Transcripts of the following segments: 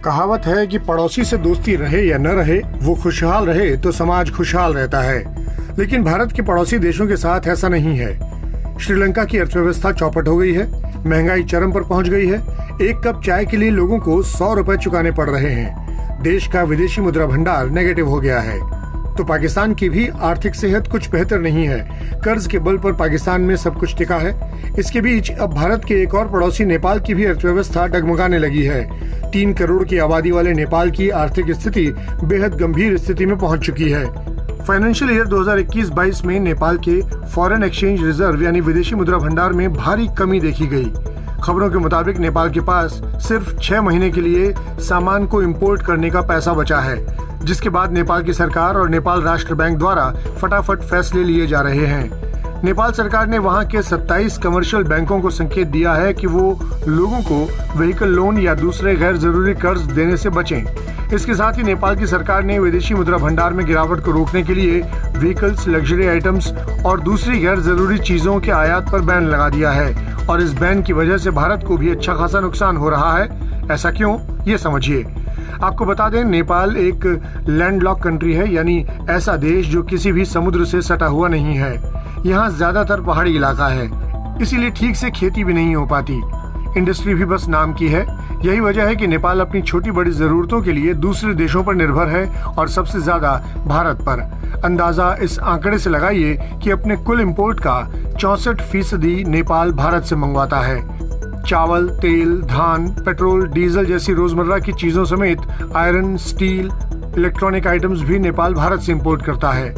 कहावत है कि पड़ोसी से दोस्ती रहे या न रहे, वो खुशहाल रहे तो समाज खुशहाल रहता है। लेकिन भारत के पड़ोसी देशों के साथ ऐसा नहीं है। श्रीलंका की अर्थव्यवस्था चौपट हो गई है, महंगाई चरम पर पहुंच गई है। एक कप चाय के लिए लोगों को 100 रुपए चुकाने पड़ रहे हैं। देश का विदेशी मुद्रा भंडार नेगेटिव हो गया है। तो पाकिस्तान की भी आर्थिक सेहत कुछ बेहतर नहीं है। कर्ज के बल पर पाकिस्तान में सब कुछ टिका है। इसके बीच अब भारत के एक और पड़ोसी नेपाल की भी अर्थव्यवस्था डगमगाने लगी है। 3 करोड़ की आबादी वाले नेपाल की आर्थिक स्थिति बेहद गंभीर स्थिति में पहुंच चुकी है। फाइनेंशियल ईयर 2021-22 में नेपाल के फॉरेन एक्सचेंज रिजर्व यानी विदेशी मुद्रा भंडार में भारी कमी देखी गई। खबरों के मुताबिक नेपाल के पास सिर्फ 6 महीने के लिए सामान को इंपोर्ट करने का पैसा बचा है, जिसके बाद नेपाल की सरकार और नेपाल राष्ट्र बैंक द्वारा फटाफट फैसले लिए जा रहे हैं। नेपाल सरकार ने वहां के 27 कमर्शियल बैंकों को संकेत दिया है कि वो लोगों को व्हीकल लोन या दूसरे गैर जरूरी कर्ज देने से बचें। इसके साथ ही नेपाल की सरकार ने विदेशी मुद्रा भंडार में गिरावट को रोकने के लिए व्हीकल्स, लग्जरी आइटम्स और दूसरी गैर जरूरी चीजों के आयात पर बैन लगा दिया है। और इस बैन की वजह से भारत को भी अच्छा खासा नुकसान हो रहा है। ऐसा क्यों, ये समझिए। आपको बता दें, नेपाल एक लैंडलॉक कंट्री है, यानी ऐसा देश जो किसी भी समुद्र से सटा हुआ नहीं है। यहाँ ज्यादातर पहाड़ी इलाका है, इसीलिए ठीक से खेती भी नहीं हो पाती। इंडस्ट्री भी बस नाम की है। यही वजह है कि नेपाल अपनी छोटी बड़ी जरूरतों के लिए दूसरे देशों पर निर्भर है और सबसे ज्यादा भारत पर। अंदाजा इस आंकड़े से लगाइए कि अपने कुल इंपोर्ट का 64% नेपाल भारत से मंगवाता है। चावल, तेल, धान, पेट्रोल, डीजल जैसी रोजमर्रा की चीजों समेत आयरन, स्टील, इलेक्ट्रॉनिक आइटम्स भी नेपाल भारत से इंपोर्ट करता है।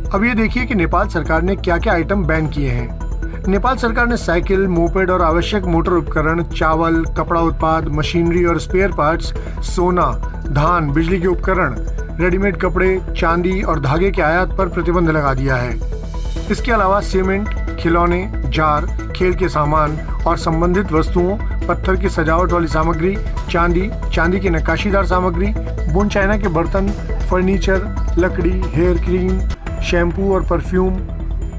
अब ये देखिए कि नेपाल सरकार ने क्या क्या आइटम बैन किए हैं। नेपाल सरकार ने साइकिल, मोपेड और आवश्यक मोटर उपकरण, चावल, कपड़ा उत्पाद, मशीनरी और स्पेयर पार्ट्स, सोना, धान, बिजली के उपकरण, रेडीमेड कपड़े, चांदी और धागे के आयात पर प्रतिबंध लगा दिया है। इसके अलावा सीमेंट, खिलौने, जार, खेल के सामान और संबंधित वस्तुओं, पत्थर की सजावट वाली सामग्री, चांदी की नक्काशीदार सामग्री, बोन चाइना के बर्तन, फर्नीचर, लकड़ी, हेयर क्रीम, शैम्पू और perfume,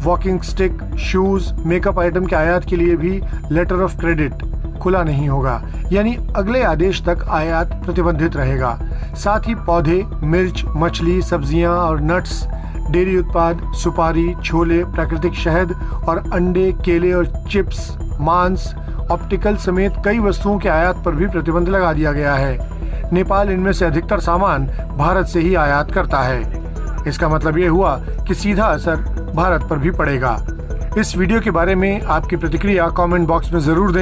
walking stick, shoes, makeup item के आयात के लिए भी लेटर ऑफ क्रेडिट खुला नहीं होगा, यानी अगले आदेश तक आयात प्रतिबंधित रहेगा। साथ ही पौधे, मिर्च, मछली, सब्जियां और नट्स, डेयरी उत्पाद, सुपारी, छोले, प्राकृतिक शहद और अंडे, केले और चिप्स, मांस, ऑप्टिकल समेत कई वस्तुओं के आयात पर भी प्रतिबंध लगा दिया गया है। नेपाल इनमें से अधिकतर सामान भारत से ही आयात करता है। इसका मतलब ये हुआ कि सीधा असर भारत पर भी पड़ेगा। इस वीडियो के बारे में आपकी प्रतिक्रिया कमेंट बॉक्स में जरूर दें।